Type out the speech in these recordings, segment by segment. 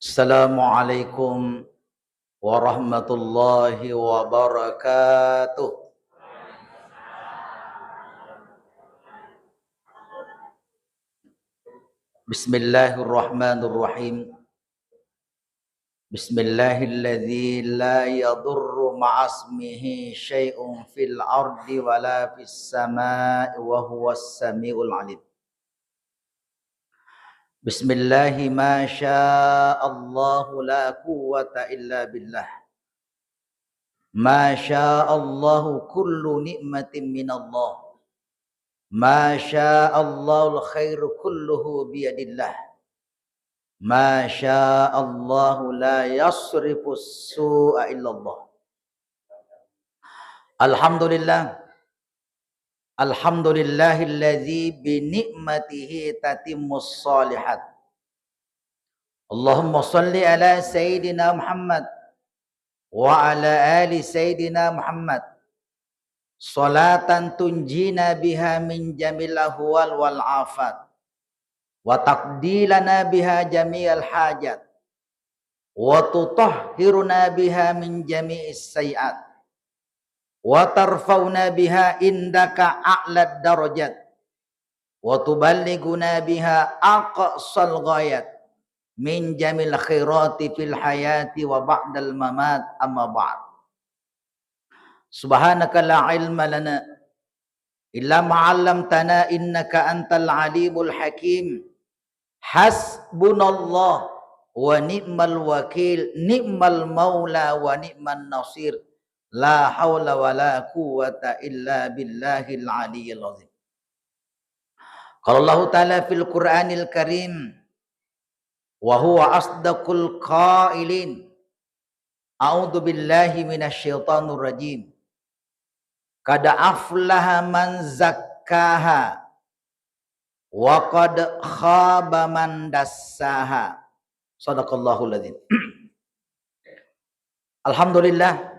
Assalamualaikum warahmatullahi wabarakatuh. Bismillahirrahmanirrahim. Bismillahilladzi la yadurru ma'asmihi syai'un fil ardi wala fis samaa'i wa huwas samiul alim. Bismillahi ma sya'allahu la quwwata illa billah. Ma sya'allahu kullu ni'matin minallah. Ma sya'allahul khairu kulluhu biyadillah. Ma sya'allahu la yasrifus su'a illallah. Alhamdulillah. Alhamdulillahilladzi bi ni'matihi tatimmus shalihat. Allahumma shalli ala sayyidina Muhammad wa ala ali sayyidina Muhammad. Salatan tunjina biha min jamil ahwal wal afat wa taqdilana biha jami'al hajat wa tutahhiruna biha min jami'is sayiat wa tarfauna biha indaka a'lad darajat wa tuballighuna biha aqsal ghayat min jamil khairati fil hayati wa ba'dal mamat amma ba'd. Subhanaka la ilma lana illa ma 'allamtana innaka antal alimul hakim. Hasbunallah wa ni'mal wakil, ni'mal maula wa ni'man nasir. La haula wa la quwwata illa billahil aliyyil azim. Qala Allah Ta'ala fil Qur'anil Karim wa huwa asdaqul qailin. A'udzu billahi minasyaitonir rajim. Qad aflaha man zakkaha wa qad khaba man dassaha. Shadaqallahul adzim. Alhamdulillah,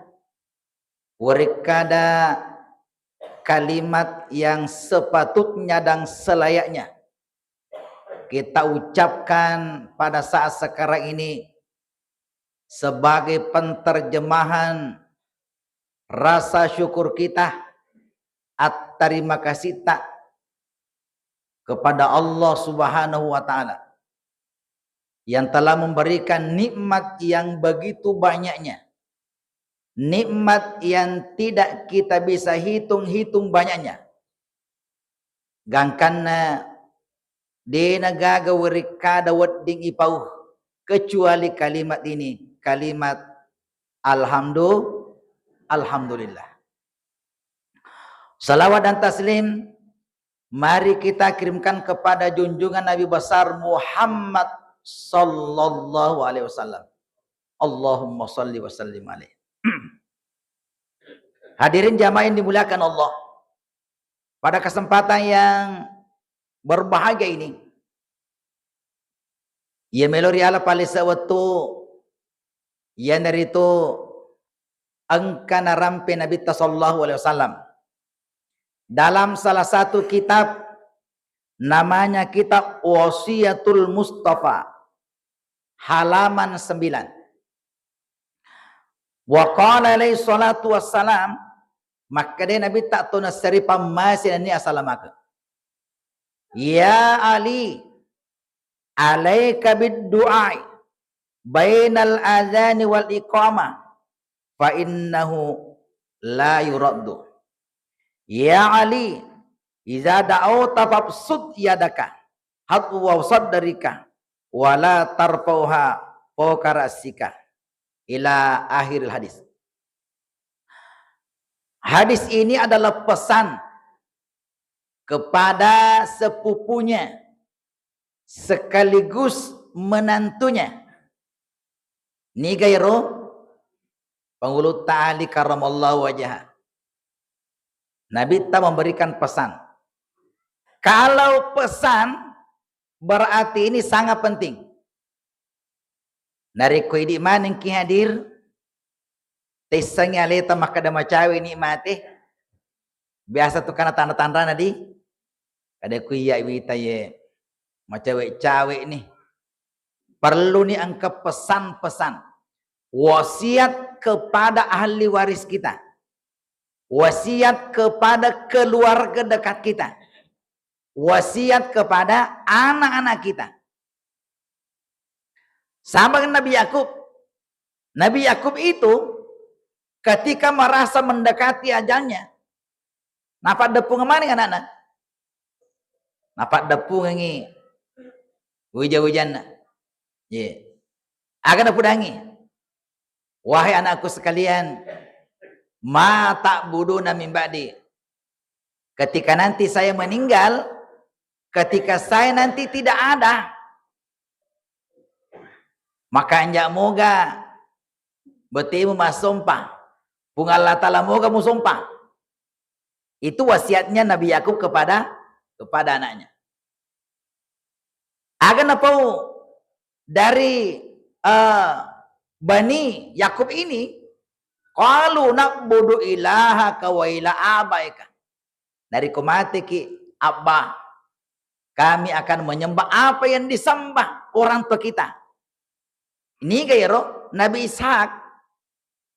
warikada kalimat yang sepatutnya dan selayaknya kita ucapkan pada saat sekarang ini sebagai penterjemahan rasa syukur kita, terima kasih tak kepada Allah Subhanahu wa taala yang telah memberikan nikmat yang begitu banyaknya. Nikmat yang tidak kita bisa hitung-hitung banyaknya. Gangkanna di nagaga warikada wadding ipauh kecuali kalimat ini, kalimat alhamdulillah. Salawat dan taslim mari kita kirimkan kepada junjungan Nabi besar Muhammad sallallahu alaihi wasallam. Allahumma salli wa sallim alaihi. Hadirin jamaah yang dimuliakan Allah. Pada kesempatan yang berbahagia ini, ya melori ala palisa waktu yang dari itu angkana rampe Nabi sallallahu alaihi wasallam dalam salah satu kitab namanya kitab Wasiyatul Mustafa halaman 9. Wa qala alaihi salatu wassalam, maka dia Nabi tak tuna seripa masih ini assalamaka. Ya Ali, alaika bid-du'a bainal adzani wal iqamah fa innahu la yuraddu. Ya Ali, iza da'auta fabsut yadaka hatwa sadrika wala tarfauha fawqa ra'sika ila akhiril hadis. Hadis ini adalah pesan kepada sepupunya sekaligus menantunya ni gairo penghulu ta'ali karamallahu wajah. Nabi tak memberikan pesan. Kalau pesan berarti ini sangat penting. Nari ko di maning ki hadir tisangnya leta makada macawi ni mate biasa tu kana tanda-tanda nadi ada ku iya wita ye macawi cawe ni perlu nih angka pesan-pesan. Wasiat kepada ahli waris kita. Wasiat kepada keluarga dekat kita. Wasiat kepada anak-anak kita. Sama dengan Nabi Yakub. Nabi Yakub itu ketika merasa mendekati ajalnya, napak depung kemana anak-anak? Napak depung ini hujan-hujan. Ya. Akan pudangi. Wahai anakku sekalian, ma ta'buduna min ba'di. Ketika nanti saya meninggal, ketika saya nanti tidak ada, maka anjak moga bertemu mas sumpah. Pungal Allah Ta'ala moga mu sumpah. Itu wasiatnya Nabi Yakub kepada anaknya. Agan apa dari Bani Yakub ini, qalu na'budu ilahaka wa ila abaika. Dari kumati ki abah, kami akan menyembah apa yang disembah orang tua kita. Ini gairo Nabi Ishak,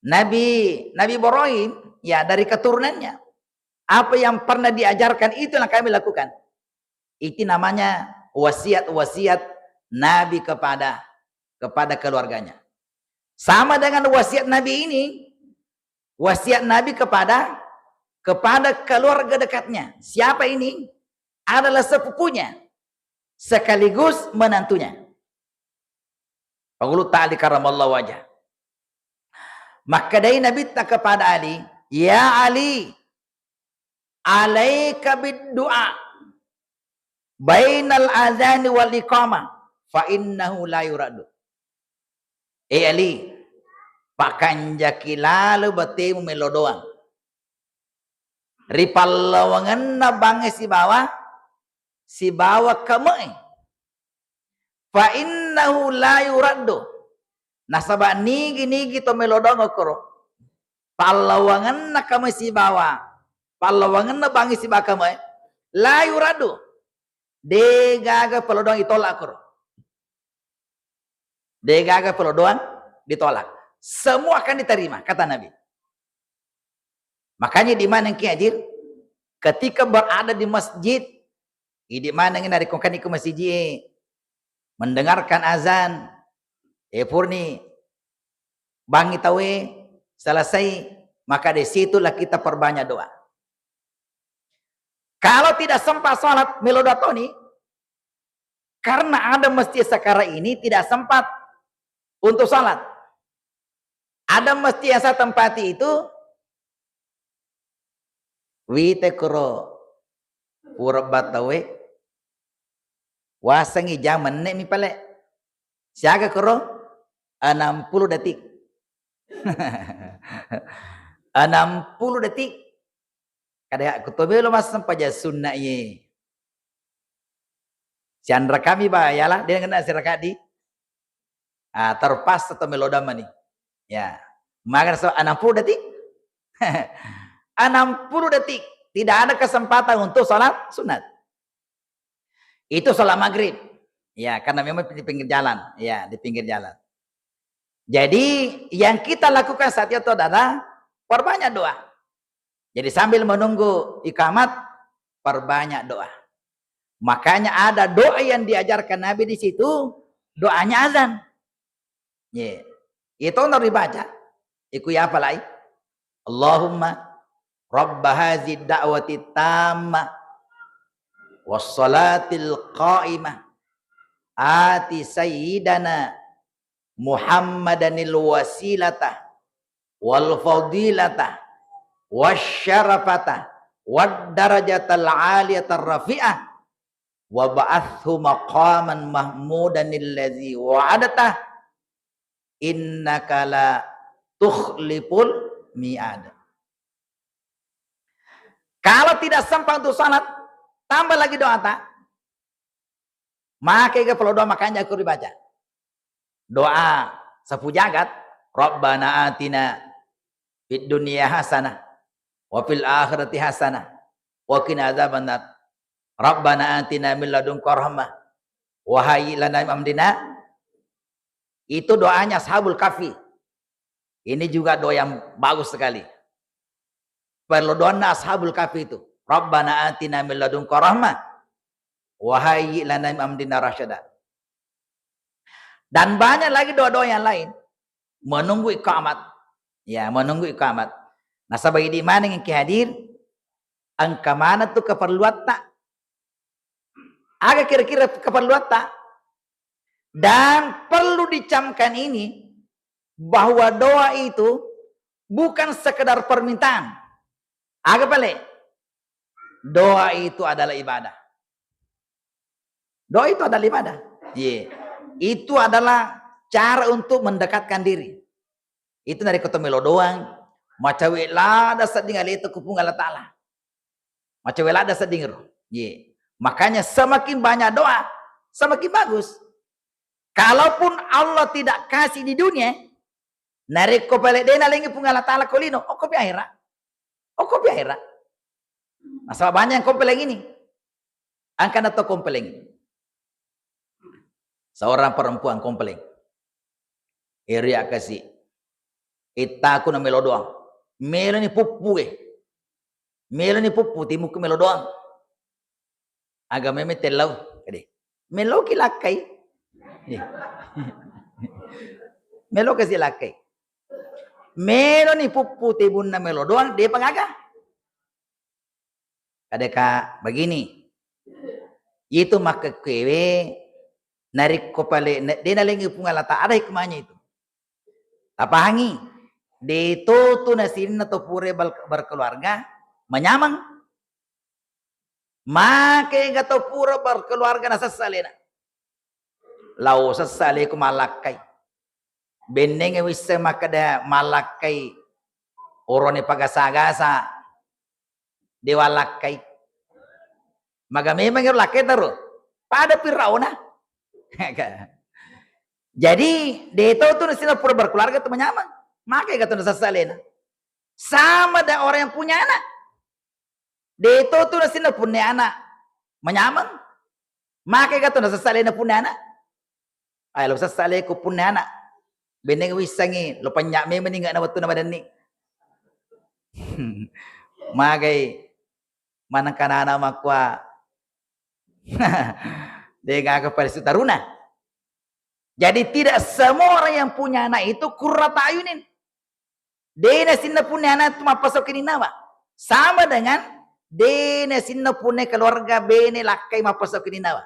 Nabi Ibrahim, ya dari keturunannya. Apa yang pernah diajarkan itulah kami lakukan. Itu namanya wasiat-wasiat Nabi kepada keluarganya. Sama dengan wasiat Nabi ini, wasiat Nabi kepada keluarga dekatnya. Siapa ini? Adalah sepupunya sekaligus menantunya. Penghulu ta'ali karamallahu wajah. Maka dari Nabi tak kepada Ali, ya Ali, alaika bid-du'a bainal azani wal iqamah fa innahu la yuradu. Ali, pakanjaki lalu bertemu melodoang. Ripallawangan na bange si bawa kamai. Fa innahu la yuradu. Nasaba nigi to melodoang okoro. Pallawangan na kamai si bawa. Pallawangan na bange si bawa kamai. La yuradu. Degaga pelodoang itolak okoro. Degaga pelodoang ditolak. Semua akan diterima, kata Nabi. Makanya di mana yang hadir? Ketika berada di masjid, di mana yang dari kongkani ke masjid, mendengarkan azan, purni, bangi tawe, selesai, maka di situlah kita perbanyak doa. Kalau tidak sempat sholat melodatoni, karena ada masjid sekarang ini tidak sempat untuk sholat. Ada masjid yang saya tempati itu, wite kuro purbat tawe, wasangi jaman nek mi pale, siaga kuro 60 detik, 60 detik. Kada kutobe lo mas sampaja sunnah ye. Sian rekami ba yalah dia kena si rekadi. Terpas atau melodama nih. Ya, maka 60 detik. 60 detik. Tidak ada kesempatan untuk sholat sunat. Itu sholat maghrib. Ya, karena memang di pinggir jalan. Ya, di pinggir jalan. Jadi, yang kita lakukan saat itu adalah perbanyak doa. Jadi sambil menunggu ikamat, perbanyak doa. Makanya ada doa yang diajarkan Nabi di situ, doanya azan. Ya. Itu harus dibaca. Iku ya apa lagi? Allahumma rabba hazid da'wati tamma wassalatil qa'imah ati sayyidana Muhammadanil wasilata wal fadilata wasyarafata wad darajatal aliyatar rafi'ah wa ba'athu maqaman mahmudanil ladzi wa'adata innaka la tukhliful mi'ad. Kalau tidak sempat untuk salat, tambah lagi doa tak? Maka ke doa makanya aku dibaca. Doa sapu jagat, Rabbana atina fid dunya hasanah wa fil akhirati hasanah wa qina adzabannar. Rabbana atina min ladunka rahmah wa hayyi lana min amrina Itu doanya Ashabul Kahfi. Ini juga doa yang bagus sekali. Perlu doa Ashabul Kahfi itu. Rabbana atina min ladunka rahmah wa hayyi lana min amrina rasyada. Dan banyak lagi doa-doa yang lain. Menunggu iqamat. Ya, menunggu iqamat. Nah, sebagai di mana yang hadir, angka mana tuh keperluan tak? Agak kira-kira keperluan tak? Dan perlu dicamkan ini, bahwa doa itu bukan sekedar permintaan. Agak balik. Doa itu adalah ibadah. Doa itu adalah ibadah. Yeah. Itu adalah cara untuk mendekatkan diri. Itu dari ketemu doang. Macam welada seding itu kupung Allah Ta'ala. Macam welada seding. Yeah. Makanya semakin banyak doa, semakin bagus. Kalaupun Allah tidak kasih di dunia, narik kopelek dena lagi pun Allah Ta'ala kolino, oh kopi akhirat. Oh kopi akhirat. Masalah banyak yang kompeleng ini. Angkat atau kompeleng ini. Seorang perempuan kompeleng. Iriak kasih. Ita aku na melo doang. Melo ni pupu Melo ni pupu timu ku melo doang. Agak meme telau. Melo ki lakai. Melo kasi lakai. Melo ni pupu tibun na melo doang. Dia pengaga. Kadeka begini. Itu maka kewe narik kopale dia nalengi pungalata ada hikmahnya itu. Tapahangi de itu tu nasin atau pure berkeluarga menyamang. Make gato pura berkeluarga na sasalena. Lau sasale ku malakai. Beneng wisse makada malakai orone pagasagasa. Dewa lakai. Maka memang yang lakai taruh. Pada Fir'auna. Jadi, dia itu sila pura berkeluarga itu menyamang. Maka kata nasa salena. Sama dengan orang yang punya anak. Dia itu sila punya anak. Menyamang. Maka kata nasa salena punya anak. Ay, lo sa salena ko punya anak. Beneng wisangi. Lo panyak memang ni nga na waktu na badan ni. Magay. Manang kanana makwa. Dia gak kepada taruna. Jadi tidak semua orang yang punya anak itu qurrata ayunin. Dia sinna punya anak itu mapasokin nawa. Sama dengan dia sinna punya keluarga bene lakai mapasokin nawa.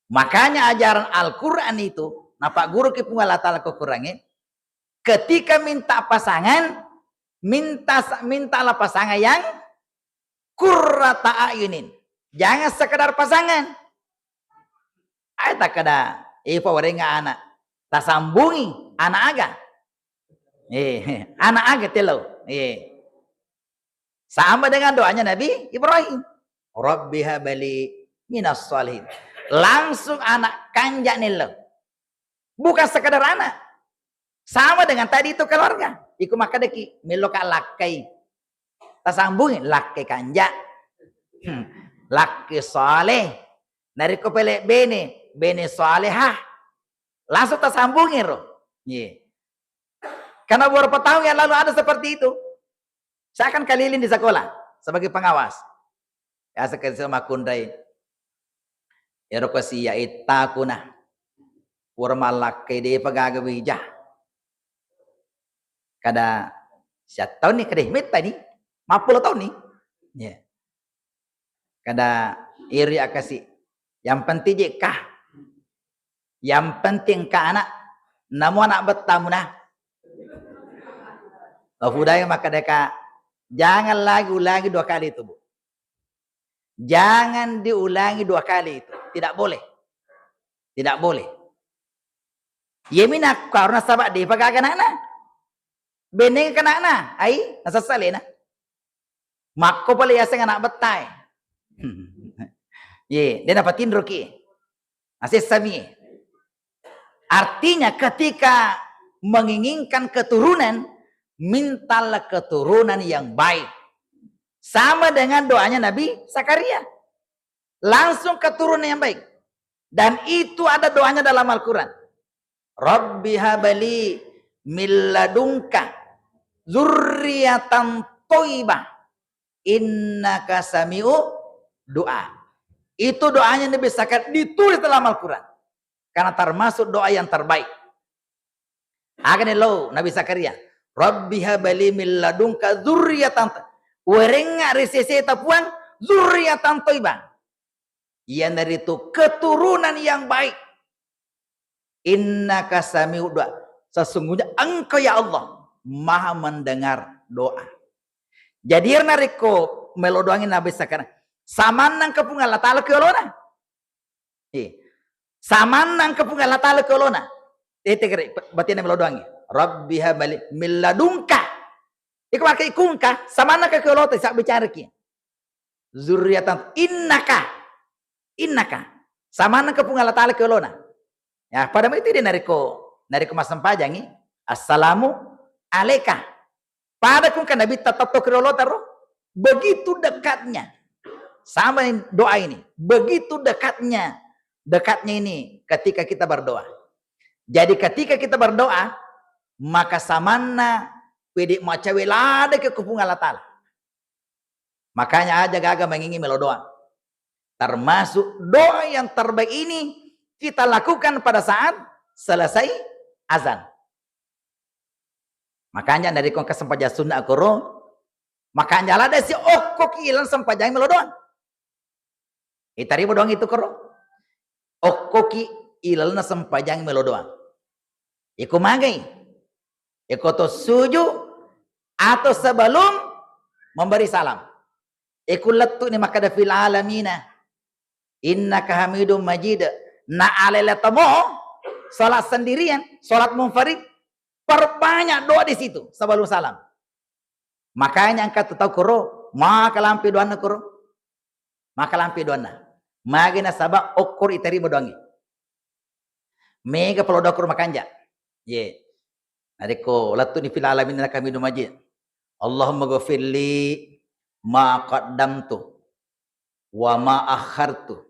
Makanya ajaran Al-Quran itu, napa guru ki pungal Allah kekurangin, ketika minta pasangan, mintalah pasangan yang qurrata ayunin. Jangan sekedar pasangan. Ay tak kada ipa warenga anak. Tasambungi anak aga. Anak aga telo. Sama dengan doanya Nabi Ibrahim. Rabbi habali minas shalihin. Langsung anak kanjak nelo. Bukan sekedar anak. Sama dengan tadi itu keluarga. Iku maka deki meloka lakai. Tasambungi lakai kanjak. Laki soleh. Dari kopelek bene solehah. Langsung tersambungin roh. Karena beberapa tahun yang lalu ada seperti itu. Saya akan keliling di sekolah sebagai pengawas. Ya sekali sama kundai. Ya rokasi ya itakuna. Warmalak kede pagaga wijah. Kada 7 tahun nih kedehmet tadi. 50 tahun nih. Ya. Kada iri akasi. Yang penting je kah. Yang penting ka anak. Namun anak bertamu nah. Budaya maka deka. Jangan lagi ulangi 2 kali itu, Bu. Jangan diulangi 2 kali itu. Tidak boleh. Tidak boleh. Yemina karena sabak dia pakai anak-anak. Beneng ke anak-anak. Ai, nasasalina. Makko pala yasang anak betai. Dia dapat tindroki. Asyik sami. Artinya ketika menginginkan keturunan, mintalah keturunan yang baik. Sama dengan doanya Nabi Zakaria. Langsung keturunan yang baik. Dan itu ada doanya dalam Al-Quran. Rabbi habali min ladunka dzurriatan thayyibah innaka sami'u doa. Itu doanya Nabi Zakaria ditulis dalam Al-Quran karena termasuk doa yang terbaik. Akan lo Nabi Zakaria, Rabbi habali min ladunka dzurriatan werenga resese tapuan dzurriatan thayyibah. Yang dari itu keturunan yang baik. Innaka sami'u doa. Sesungguhnya engkau ya Allah maha mendengar doa. Jadi nariko melodoangin Nabi Zakaria. Samanang kepung Allah Ta'ala ke olona. Samanang kepung Allah Ta'ala ke olona. Itu batin melodoangi. Rabbi habali min ladunka. Iku pakai kungka samanang ke olota sak bicara ki. Zurriatan innaka samanang kepung Allah Ta'ala ke olona. Ya, pada itu dia nariko masam pajangi. Assalamu alaika. Pada kung kan Nabi tetap to kerolota roh. Begitu dekatnya sama doa ini. Begitu dekatnya ini ketika kita berdoa. Jadi ketika kita berdoa, maka samana pedi macawelade ke kupung Allah Ta'ala. Makanya aja gaga mengingi melodoa. Termasuk doa yang terbaik ini kita lakukan pada saat selesai azan. Makanya dari kong kesempajan sunnah akuro, makanya ada si okok ilan sempajang melodoan. Itari doang itu koro. Okoki ilan sempajang melodoan. Iku magai. Iku to suju atau sebelum memberi salam. Iku letu ni makada fil alamina. Innaka hamidum majid. Na alailatamo salat sendirian, salat munfarid, perbanyak doa di situ sebelum salam. Makanya angkat tahu koro, maka lampi doana koro. Maka lampi doana. Magina sabak okor itari bodoangi. Mega pelodo koro makanja. Ye. Nariko latu ni fil alamin hamidum majid. Allahumma ghafirli ma qaddamtu wa ma akhartu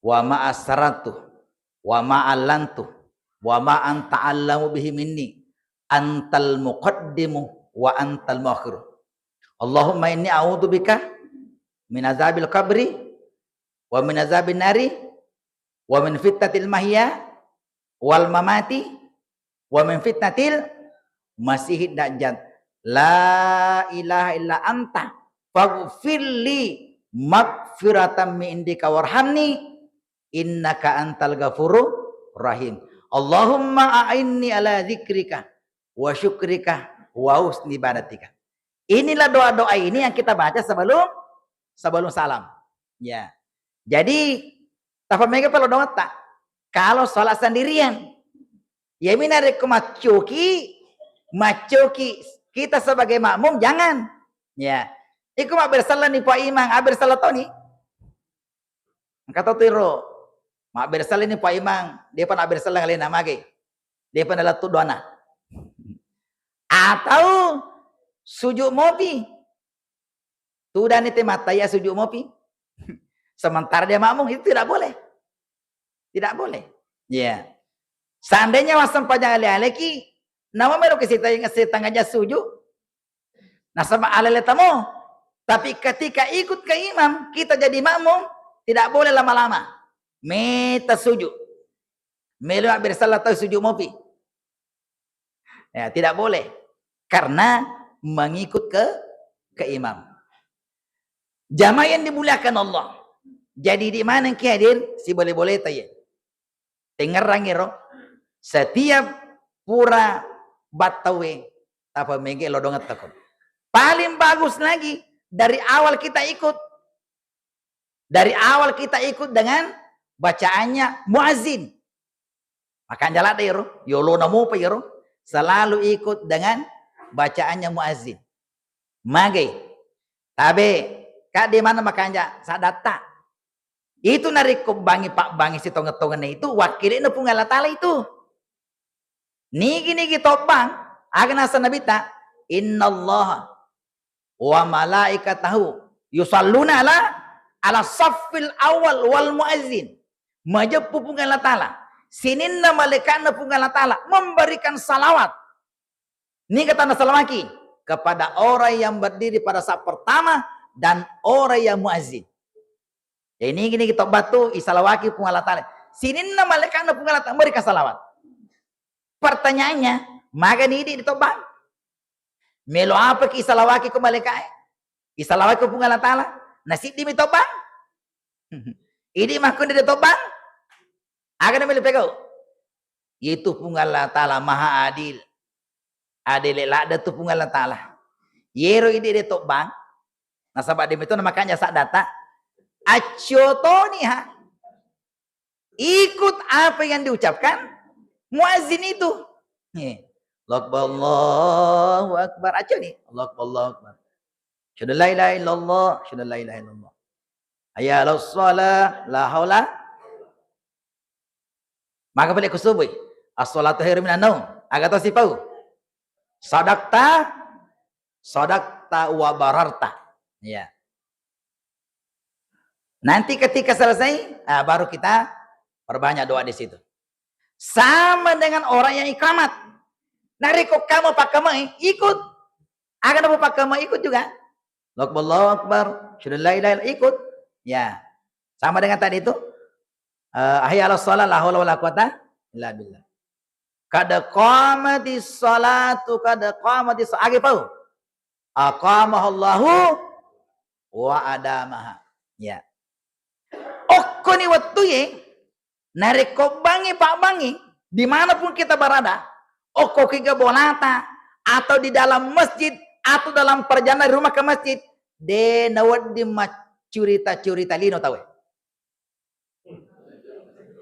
wa ma asrartu wa ma alantu wa ma anta allamu bihi minni antal muqaddimu wa antal muakhir. Allahumma inni a'udzubika min azabil qabri wa min azabin nari wa min fitnatil mahya wal mamati wa min fitnatil masihid dajjal. La ilaha illa anta faghfirli maghfiratan min indika warhamni innaka antal ghafurur rahim. Allahumma a'inni ala dzikrika wa syukrika wa husni ibadatika. Inilah doa-doa ini yang kita baca sebelum salam. Ya. Jadi tafamega kalau doa tak kalau salat sendirian ya minare macoki kita sebagai makmum jangan. Ya. Iku mak bersalah ni Pak Imam, bersalah tau ni. Kata tiro, mak bersalah ni Pak Imam, dia pun bersalah kali nama ke. Dia pun adalah tu doana. Atau sujud mopi. Tu dan itu mata ya sujud mopi. Sementara dia makmum itu tidak boleh. Tidak boleh. Ya. Yeah. Seandainya wasam panjang alih-alih nama meru kesita yang setang aja sujud. Nah sama alih tamu. Tapi ketika ikut ke imam, kita jadi makmum, tidak boleh lama-lama. Meta sujud. Melu bersalah atau sujud mopi. Ya, tidak boleh. Karena mengikut ke imam. Jamaah yang dimuliakan Allah. Jadi di mana yang hadir, si boleh-boleh tanya. Tengerang iro. Setiap pura batawe, apa mege lodongat takut. Paling bagus lagi. Dari awal kita ikut. Dari awal kita ikut dengan bacaannya muazzin. Maka jalan deh yolo namu pa yoro. Selalu ikut dengan bacaannya muazzin. Mage. Tabe. Kak di mana makanya sadata. Itu nariko bangi pak bangi si tonget-tongetnya itu wakilin pun Allah Ta'ala itu. Niki topang. Agan asa nabita. Innallaha wa malaikatahu yusalluna ala saffil awal wal muazzin. Majapupung Allah Ta'ala. Sininna malaikat na punggala ta'ala memberikan salawat. Ini kata nasalamaki kepada orang yang berdiri pada saat pertama dan orang yang muazzin. Ya ini gini kita batu isalawaki punggala ta'ala. Sininna malaikat na punggala ta'ala memberikan salawat. Pertanyaannya, maka ini ditobang. Melo apa ki isalawaki ko malaikat? Isalawaki ko punggala ta'ala. Nasib di mitobang. Ini makun di ditobang. Akan namanya pegau. Itu punggala ta'ala maha adil. Adil lada tu punggala ta'ala. Yero ini ditobang. Nah sahabat dem itu makanya saat data. Acotoni ha. Ikut apa yang diucapkan muazzin itu. Allahu akbar. Aco nih. Allahu akbar. Syada la ilaha illallah. Syada la ilaha illallah. Hayya 'alas shalah. La haula. Maka balik ke subuh. As-salatu khairum minan naum. Agak tahu si pau. Sadaqta wa bararta. Ya. Nanti ketika selesai, baru kita perbanyak doa di situ. Sama dengan orang yang iqamat. Nari kok kamu pak kamu ikut. Akan apa pak kamu ikut juga. Allahu akbar. Syada la ilaha illallah ikut. Ya. Sama dengan tadi itu. Hayya 'alas shalah la haula wala quwata illa billah. Kad qamatis salatu kad qamatis age pau. Aqamahallahu wa adamaha. Ya. Okko ni waktu ye nareko bangi pak bangi dimanapun kita berada. Okko kiga bolata atau di dalam masjid atau dalam perjalanan rumah ke masjid. De nawad di curita-curita lino tahu.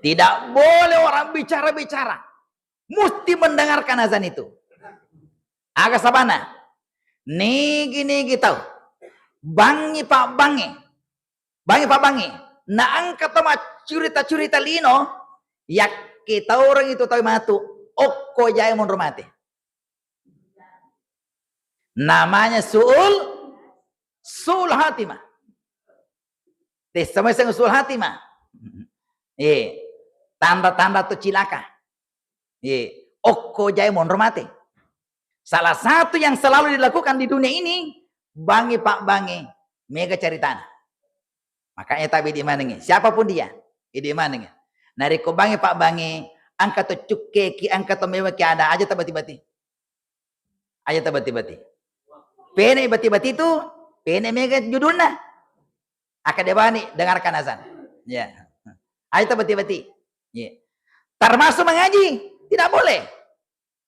Tidak boleh orang bicara-bicara. Mesti mendengarkan azan itu. Agak sabana. Nigi tahu. Bangi pak bangi. Bangi pak bangi. Na angkat sama curita-curita lino. Ya kita orang itu tahu matu. Okko jaya menghormati. Namanya su'ul hatimah. Sama dengan su'ul hatimah. Tanda-tanda itu cilaka. Okko jaya menghormati. Salah satu yang selalu dilakukan di dunia ini, bangi pak bangi, mega cari tanah. Makanya tabi di mana nih? Siapapun dia, di mana nih? Nariko bangi pak bangi, angkat to cukke ki angkat to mewa ki ada aja tabati-bati. Aja tabati-bati. Pene bati-bati itu, pene mega judulnya. Akadebani dengarkan azan. Ya. Aja tabati-bati. Ya. Termasuk mengaji, tidak boleh.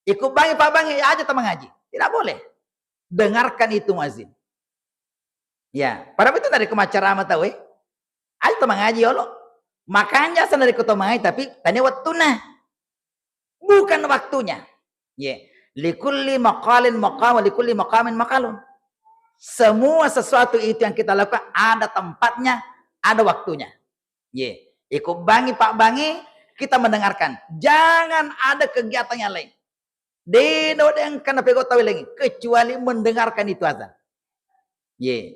Ikut bangi pak bangi aja tak mengaji, tidak boleh. Dengarkan itu muazzin. Ya, pada itu dari kemacara tahu aja tak mengaji Allah. Makanya dari kota mengaji tapi tanya waktunya. Bukan waktunya. Ya, likulli maqalin maqam wa likulli maqamin maqalun. Semua sesuatu itu yang kita lakukan ada tempatnya, ada waktunya. Ya, ikut bangi pak bangi kita mendengarkan. Jangan ada kegiatan yang lain. Deno yang kena pego tahu lagi kecuali mendengarkan itu azan. Ye.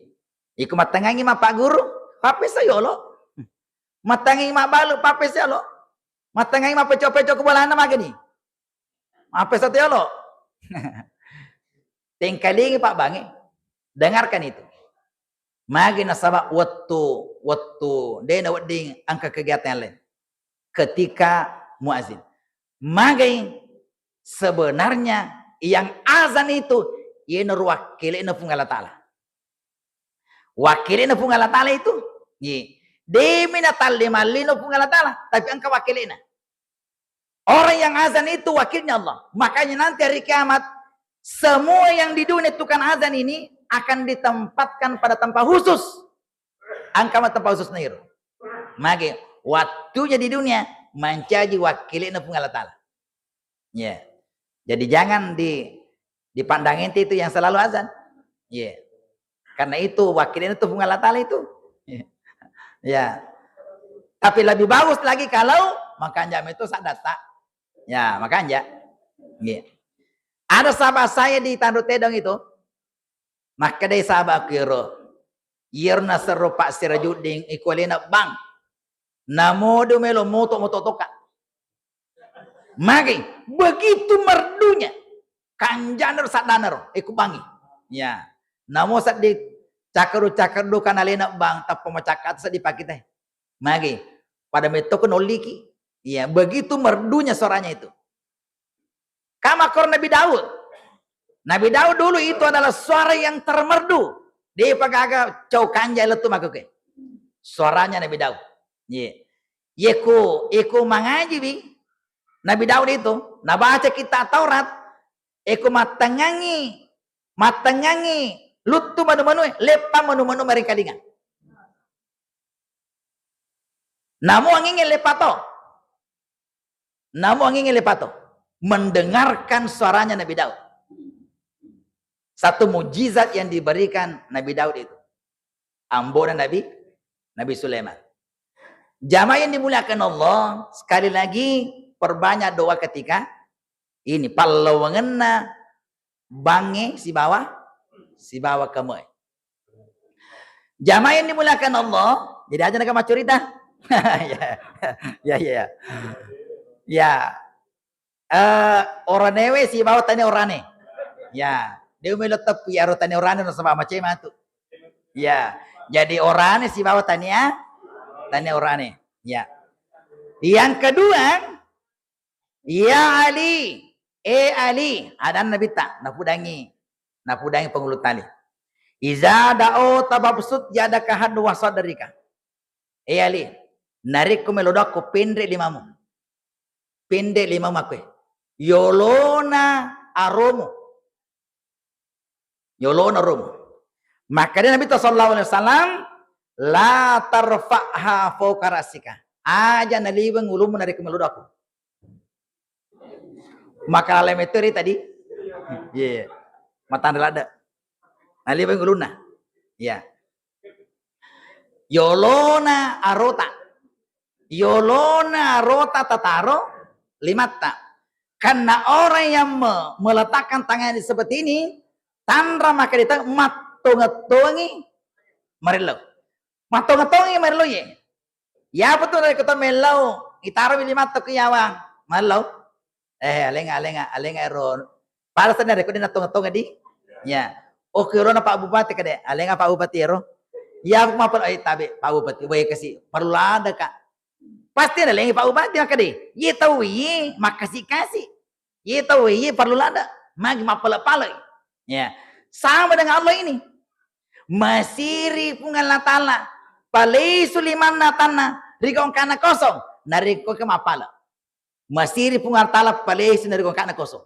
Iku matangangi ma pak guru, pape saya lo. Matangangi ma balu, pape saya lo. Matangangi ma peco-peco kebolana magani. Pape saya lo. Tengkalingi pak bangi. Dengarkan itu. Magi nasabak waktu deno wedding angka kegiatan yang lain. Ketika muazin. Magi sebenarnya yang azan itu ini wakilina punggala ta'ala. Wakilina punggala ta'ala itu demina tallimalina punggala ta'ala tapi angka wakilina. Orang yang azan itu wakilnya Allah. Makanya nanti hari kiamat semua yang di dunia tukang azan ini akan ditempatkan pada tempat khusus. Angka tempat khusus niru. Maka waktunya di dunia mencaji wakilina punggala ta'ala. Ya. Jadi jangan dipandangin itu yang selalu azan. Ya. Karena itu wakilnya itu punggala ta'ala itu. Ya. Tapi lebih bagus lagi kalau makanya itu sadata. Ya, makanya. Ya. Ada sahabat saya di Tanduk Tedong itu. Maka dari sahabat kira. Yerna seru Pak Sirajudin ikulina bang. Namodo melo moto toka. Magi begitu merdunya kanjaner sadaner iku bangi. Ya. Namo sat di cakaru kana lena bang tap pemacakat sa dipakai teh. Magi pada metokon oliki. Ya, begitu merdunya suaranya itu. Kamakor Nabi Daud. Nabi Daud dulu itu adalah suara yang termerdu. Dia pagaga cau kanja letu makuke. Suaranya Nabi Daud. Ye. Iku mangaji bi. Nabi Daud itu, nah baca kita Taurat, iku matangangi, lutu manu-manu, lepa manu-manu mereka dengan. Namu angin lepato. Mendengarkan suaranya Nabi Daud. Satu mujizat yang diberikan Nabi Daud itu. Ambonan Nabi Sulaiman. Jamaah yang dimuliakan Allah, sekali lagi perbanyak doa ketika ini palau ngena bange si bawah kamu. Jamaah yang dimuliakan Allah, jadi aja nak cerita. Ya. Orang newe si bawah tanya orane. Ya, dia melot tepi aro tanya orane no sama macam itu. Ya, jadi orane si bawah tanya orane. Ya. Yang kedua, ya Ali, Ali, ada Nabi tak, napudangi pengulut tali. Iza da'o tababsut yadaka hadu wasadarika. Ali, narikku melodaku pendek limamu aku. Yolona aromo. Maka dia Nabi sallallahu alaihi wasallam la tarfa'ha fawqa rasika. Aja naliweng ulumu narik melodaku. Maka alem meteri tadi. Iya. Mata ada. Nali bang uluna. Ya. Yolona arota tataro limata. Karena orang yang meletakkan tangan seperti ini, tandra maka ditang matongatongi marilo ye. Ya betul dari kota melau, itaro limato kiyawang malau. Alenga ron. Para sana ko din natong di. Ya. Okay ron na Pak Bupati kade. Alenga Pak Bupati ro. Ya ako mapal ay tabi Pak Bupati. Way kasi parulada ka. Pasti na lengi Pak Bupati kade. Ye tahu ye makasih. Ye tahu ye parulada. Magi mapala-pala. Ya. Sama dengan Allah ini. Masiri pungan latala. Palay suliman natana. Rigong kana kosong. Nariko ka mapala. Masiri pungal talap palay sinarikong kana kosong.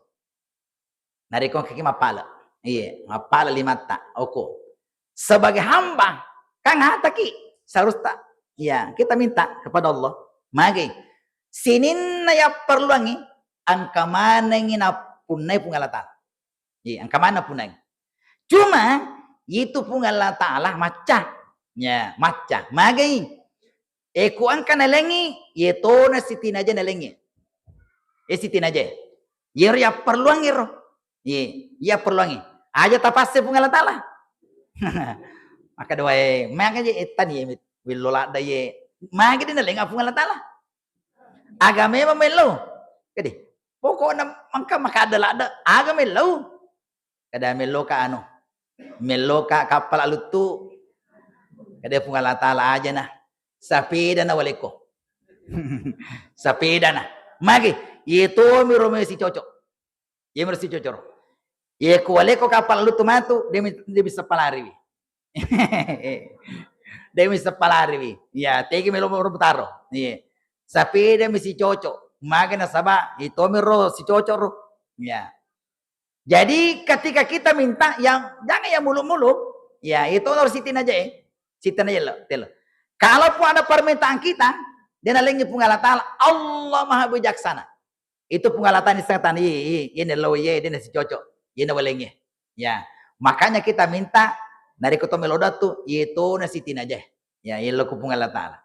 Narikong kaki mapala. Iya, mapala limata. Oko. Sebagai hamba, kang hataki seharusnya. Iya, kita minta kepada Allah. Magi. Sinin na ya perluangi angka mana ngina punai pungal ta'ala. Iya, angka mana punai. Cuma itu pungal ta'ala macah. Ya, macah. Magi. Eku angka nalengi, yeto na sitin aja nalengi. Sitin aja. Ya perluangi roh. Ya perluangi. Aja tapase pungal ta'ala. Maka doa maka je etan ye wilola da ye. Maka din nalenga pungal ta'ala. Agame memelo. Kadi. Pokoknya mangka makadala ada. Agame melo. Kada melo ka ano. Melo ka kapal alutu. Kada pungal ta'ala aja nah. Sapida na waliko. Sapida na. Magi itu mirome si cocok. Ye mer si cocok. Ye kuale ko kapal lu tumatu dia bisa palari. Dia bisa palari. Ya, tegi melo taro. Ye. Sapi dia misi cocok. Magana saba itu miro si cocok ro. Ya. Jadi ketika kita minta yang jangan yang muluk-muluk, ya itu harus sitin aja Sitin aja lo. Kalau pun ada permintaan kita, dia nalengi punggala ta'ala, Allah Maha Bijaksana. Itu penggalatan di setan ini lo ye ini si cocok ini walengnya ya makanya kita minta dari kota meloda tuh itu nasitin aja ya lo ku penggalatan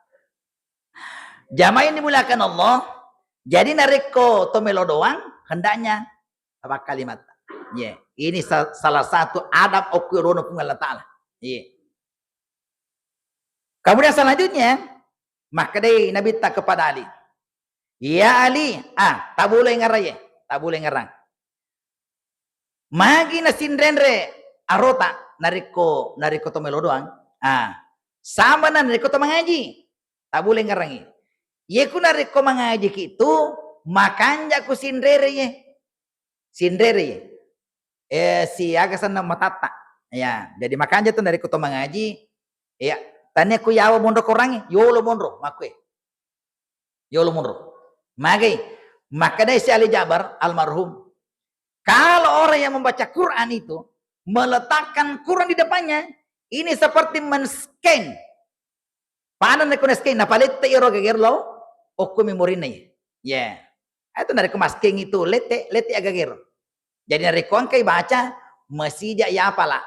jamaah ini dimuliakan Allah jadi nariko to melodoang hendaknya apa kalimat ya ini salah satu adab okurono penggalatan ya kemudian selanjutnya maka deh Nabi tak kepada Ali Ya Ali, tak boleh ngarang ya, tak boleh ngarang. Magi na sindrenre arota nariko to melo doang. Sama na nariko to mengaji. Tak boleh ngarang. Ye ku nariko mengaji gitu, makanja ku sindrere ye. Sindrere ye. Si agasan na matata. Ya, jadi makanya tuh dari kutu mengaji, ya, tanya ku yawa mondok orang, yolo mondro, makwe. Yolo mondro. Maka dari si Ali Jabar almarhum, kalau orang yang membaca Quran itu meletakkan Quran di depannya, ini seperti men-scan. Paano na ku na-scan? Napalit tayo gagero, o ku memori na ya. Itu dari ku masking itu, lete agagero. Jadi dari kuan kay baca, masih ya pala.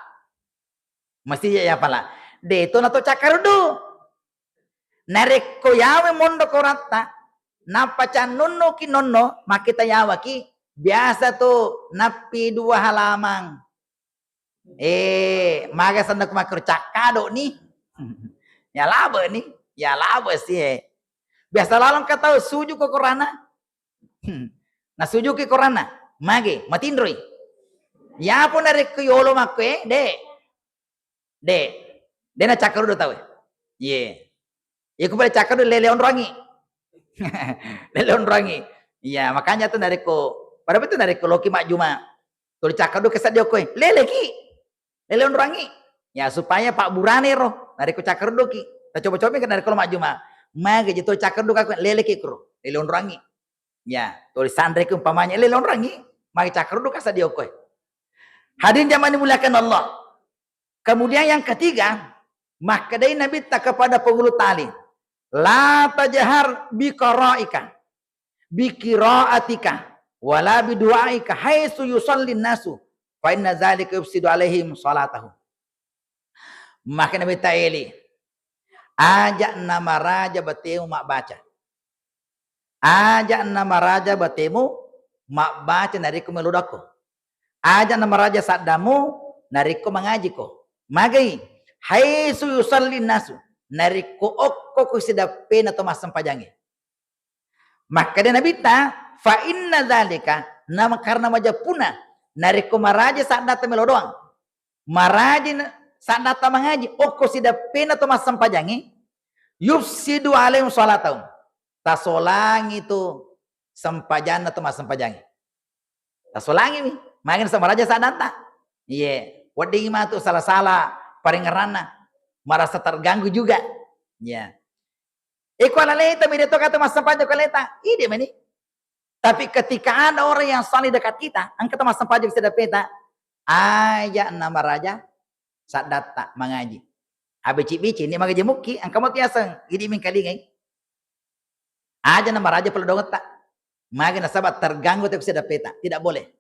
Masih ya pala. De itu nato cakarudu. Narek ko yawe mondo korata. Napacan nunno ki nonno, makita yawa ki. Biasa tuh napi 2 halaman. Maga sandak makro cakado nih. Ya laba nih. Ya laba sih. Biasa lalong kata suju ko korana. Nah suju ki korana. Mage, matindroy. Ya pun narek ko yolo makwe, de na cakar udah tahu ya ku boleh cakar udah leleon rangi leleon rangi ya makanya tuh dari ko pada betul dari ko loki mak juma tuh cakar udah kesat dia koy lele ki leleon rangi ya supaya Pak Burane roh dari ko cakar udah ki kita coba-coba kan dari ko mak juma mage gitu cakar udah kakek lele ki kro leleon rangi ya tulis sandre ke umpamanya leleon rangi mage cakar udah kesat dia koy hadirin zaman dimuliakan Allah. Kemudian yang ketiga, maka dari Nabi tak kepada penghulu tali. La tajhar bi qira'ika. Bi qira'atika wala bi du'aika haitsu yusallin nasu fa inna dzalika yufsidu alaihim salatahum. Maka Nabi Ta'ala ajak nama raja batemu mak baca. Ajak nama raja batemu mak baca nariku meludakku. Ajak nama raja saddamu nariku mengaji ko. Magai haitsu yusallin nasu nariko okko ku sidapen atau masam pajangi. Maka dia Nabi ta fa inna dzalika nama karena majapuna nariko maraja saat datang melo doang. Maraja saat datang mengaji okko sidapen atau masam pajangi yufsidu alaihim salatahum. Tasolang itu sempajan atau masam pajangi. Tasolangi mi makin sama raja saat datang. Iya. Wading mah tuh salah-salah paling ngerana merasa terganggu juga ya ikualaleta media kata mas sampaja kaleta ide meni tapi ketika ada orang yang salih dekat kita angkat mas sampaja bisa peta aja nama raja saat data mengaji abici-bici ini magaji muki angka mau tiasang ini mingkalingai aja nama raja perlu dong tak magana sahabat terganggu tapi bisa peta tidak boleh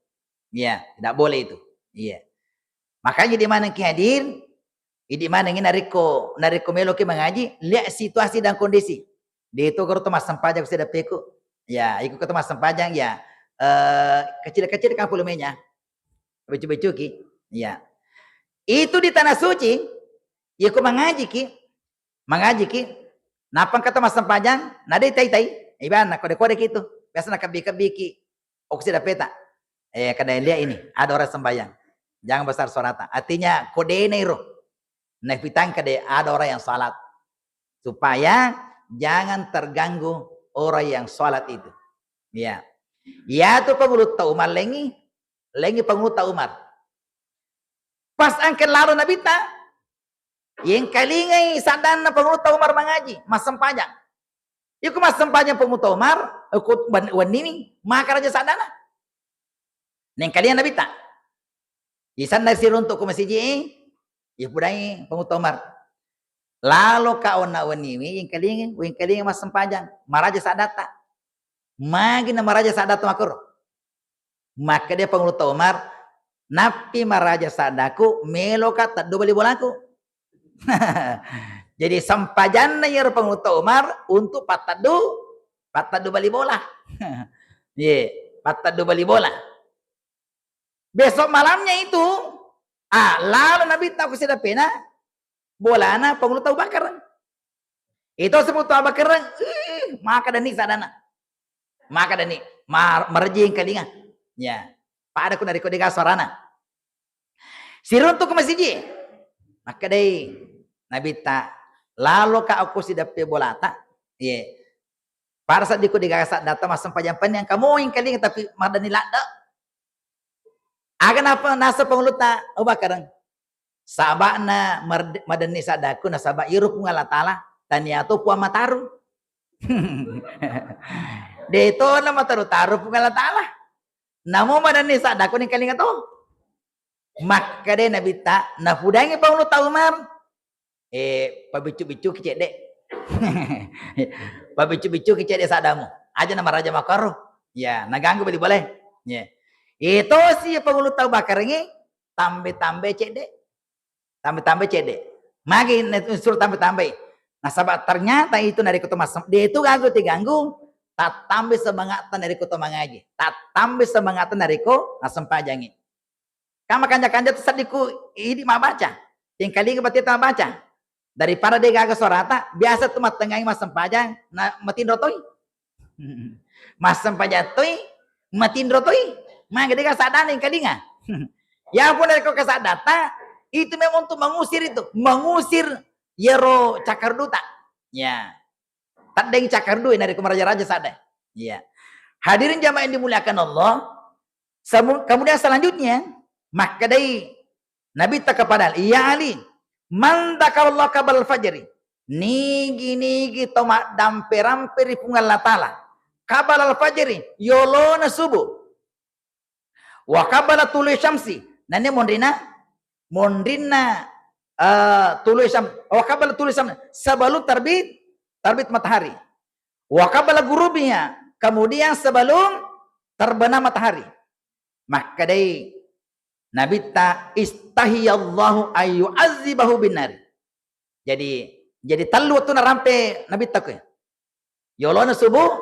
ya tidak boleh itu iya. Makanya di mana ki hadir, di mana ingin nariko melo ki mengaji, lihat situasi dan kondisi. Di itu kalau mas sempajang sudah peku, ya ikut ketemu mas sempajang ya kecil-kecil kan volumenya, becu-becu ki, ya. Itu di tanah suci, ya ku mengaji ki, napang kata mas sempajang, nada tai-tai, iban kode-kode gitu, biasa nak biki-biki, oksida peta, kadang lihat ini ada orang sembahyang. Jangan besar suarata. Artinya kode ini roh. Nefitang kade ada orang yang salat. Supaya jangan terganggu orang yang salat itu. Ya. Ya tu pengulut Umar lengi pengulut Umar. Pas angkat lalu Nabi ta. Yang kalingai sadana pengulut Umar mengaji. Mas sempajang. Iku mas sempajang pengulut Umar. Ikut wanini. Maka raja sadana. Yang kalian Nabi ta. Isan dari siruntuk ku masjid ya budai pengutomar lalu ka ona waniwi yang kaling mas sempajang maraja sadata magi na maraja sadata makur maka dia pengutomar napi maraja sadaku melo kata do bali bolaku jadi sempajan na yer pengutomar untuk patadu bali bola ye patadu bali bola. Besok malamnya itu, lalu Nabi tahu sudah pena, bolana pengulut Abu Bakar. Itu sebut Abu Bakar, maka dan sadana. Maka dani merjing kalinga. Ya. Pada ku dari kodega sorana. Siruntu ke masjid. Maka dai Nabi ta lalu ka aku si dape bolata. Ye. Para saat diku digasa data masam pajampan yang kamu yang kalinga tapi madani lada. Agan apa nasa panguluta Abu sabakna madani sadaku na sabak irup ngala tala taniato puama mataru. Dito na mataru taru ngala tala. Namo madani sadaku ni kalinga to. Maka de nabita na fudangi panguluta Umar. Pabicu-bicu kecek dek. Pabicu-bicu kecek dek sadamu. Aja nama Raja Makaruh. Ya, naganggu boleh. Ya. Itu sih pengulut tahu bakar ini tambah-tambah cedek. Tambah-tambah cedek. Magi suruh tambah-tambah. Nah, sahabat ternyata itu dari kota masam. Dia itu diganggu. Tak tambah semangatan dari kota mangaji. Tak tambah semangatan dari kota asam pajangi. Kamu kanja-kanja itu sadiku ini mah baca. Yang kali berarti tak baca. Daripada dia gagak sorata, biasa tuh matengai masam pajang, nah matin rotoi. Masam pajatoi, matin rotoi. Maka dia sadar yang kadinga. Ya pun dari kau kesadata itu memang untuk mengusir itu, mengusir yero cakarduta. Ya. Tak ada yang cakardu dari raja-raja sadar. Ya. Hadirin jamaah yang dimuliakan Allah. Kemudian selanjutnya, maka dari Nabi tak kepada ya Ali, man takallah kabal fajri. Nigi tomak dampe-rampe pungal latala. Kabal al-fajri yolona subuh. Wa qabala tulu syamsi. Nane mondrina tulu syam. Wa qabala tulu syam sebelum terbit matahari. Wa qabala gurubiha, kemudian sebelum terbenam matahari. Maka dai Nabi ta istahiyallahu ayu azibahu binar. Jadi talu waktu narampe Nabi ta ke. Yolona subuh,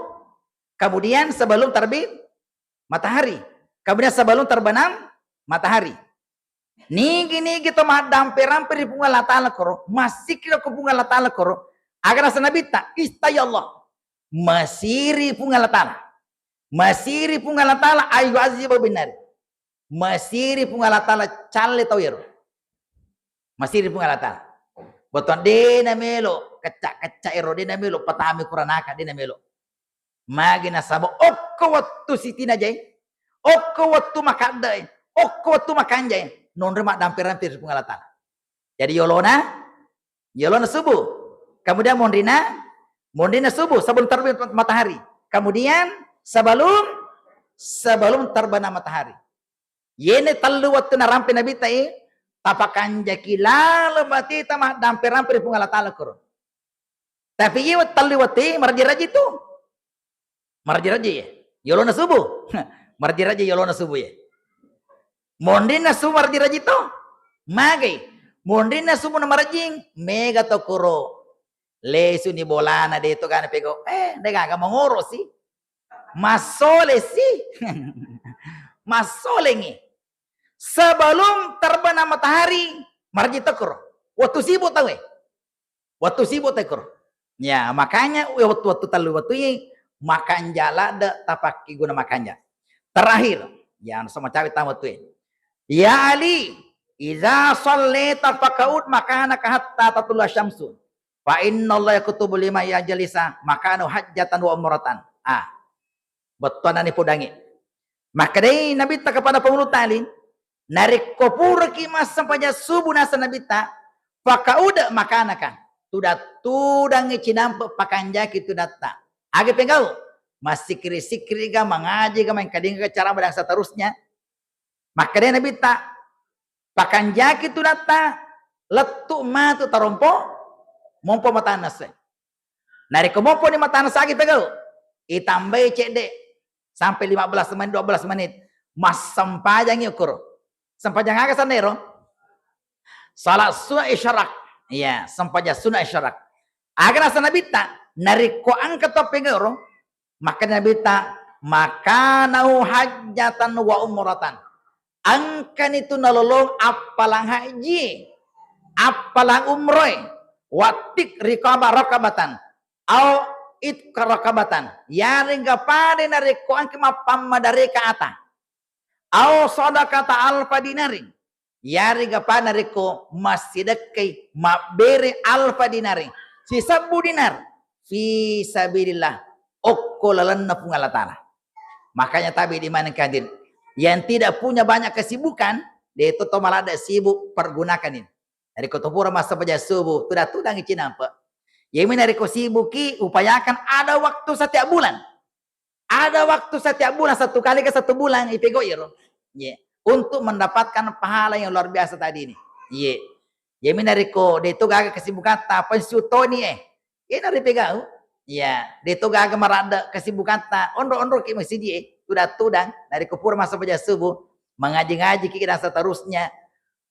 kemudian sebelum terbit matahari. Kemudian sebelum terbenam matahari. Nigi to madampe-rampe di pungal latala koro. Masih kira ke pungal latala koro. Agar asa Nabi ta istayallah. Masiri pungal latala. Masiri pungal latala ayu aziba binar. Masiri pungal latala chale tawiro. Masiri pungal latala. Boton de na melo. Kacak-kacak ero de na melo. Patami kuranaka de na melo. Magi na sabo. Okko wattu sitina jay. Okko waktu makandai, okko waktu makanjai, non remak damper-damper pengalatan. Jadi yolona subuh. Kemudian mondrina subuh sebelum terbit matahari. Kemudian sebelum terbenam matahari. Yene talu waktu narampe Nabi tai, tapakan jakila lebati tamah damper-damper pengalatan kur. Tapi ye talu waktu marjiraji itu, marjiraji ya, yolona subuh. Marjiraji yolona subuh ya. Mondina subuh marjiraji to. Magai. Mondina subuh na marjing. Mega to kuro. Lesu ni bolana de itu kan pego. Dega agak mengurus sih. Masole sih. Masole ngi. Sebelum terbenam matahari. Marji to kuro. Waktu sibuk tahu ya. Waktu sibuk tahu kuro. Ya makanya waktu talu waktu ini. Makan jala de tapak guna makannya. Terakhir, yang sama cawe tamat tuh. Ya Ali, idza shallaita faqaud makanaka hatta tatlu'a syamsu. Fa innallaha yakutubu lima yajlisa makanu hajjatan wa umratan. Betonani pudangi. Maka dai Nabi ta kepada pengulut tali, narik kopur kimas sampainya subuh nasa Nabi ta, faqaud makanaka. Tudangi cinampe pakanjaki tudata. Age pengau. Masih sikri ga mengaji ga main kading ke cara badang seterusnya. Maka dia Nabi tak pakan jaki tu data letuk ma tu tarompo mompo matanas. Nari ke mompo ni matanas lagi pegau. Itambai cek dek sampai 15 menit 12 menit. Mas sempajang ukur. Sempajang aga sanero. Salat sunah isyarak. Iya, sempajang sunah isyarak. Agar asa Nabi tak nari ko angkat to pegau. Maka Nabi tak makanau hajatan wa umratan. Angkan itu nalolong apalang haji, apalang umroh, watik rikaba rakabatan. Au it karakabatan yaring gapade nareko ang kimapamma dari ka ata aw sadaqata alfa dinaring yari gapa nareko masidakai mabere alfa dinaring si 10 dinar fi sabilillah okkolalan na pungalatana. Makanya tabi di mana kadir yang tidak punya banyak kesibukan dia itu to malah ada sibuk pergunakan ini dari kotopura masa paja subuh tidak tudang icin apa ya ini dari sibuki upayakan ada waktu setiap bulan satu kali ke 1 bulan ipego iro ya untuk mendapatkan pahala yang luar biasa tadi ini ya ya ini dari ko dia itu gak kesibukan ta pensiutoni ini dari pegau ya dia itu gak marada kesibukan ta ondro ki masjid sudah tudang dari kupur masa paja subuh mengaji-ngaji kita seterusnya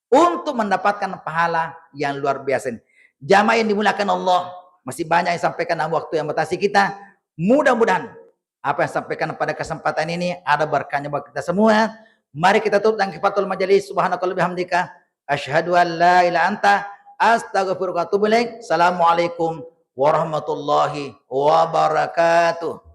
untuk mendapatkan pahala yang luar biasa. Jamaah yang dimulakan Allah, masih banyak yang sampaikan dalam waktu yang batasi kita. Mudah-mudahan apa yang sampaikan pada kesempatan ini ada berkahnya bagi kita semua. Mari kita tutup dengan kifatul majelis. Subhanakallahumma bihamdika asyhadu an la ilaha illa anta astaghfiruka wa atubu ilaik. Assalamualaikum warahmatullahi wabarakatuh.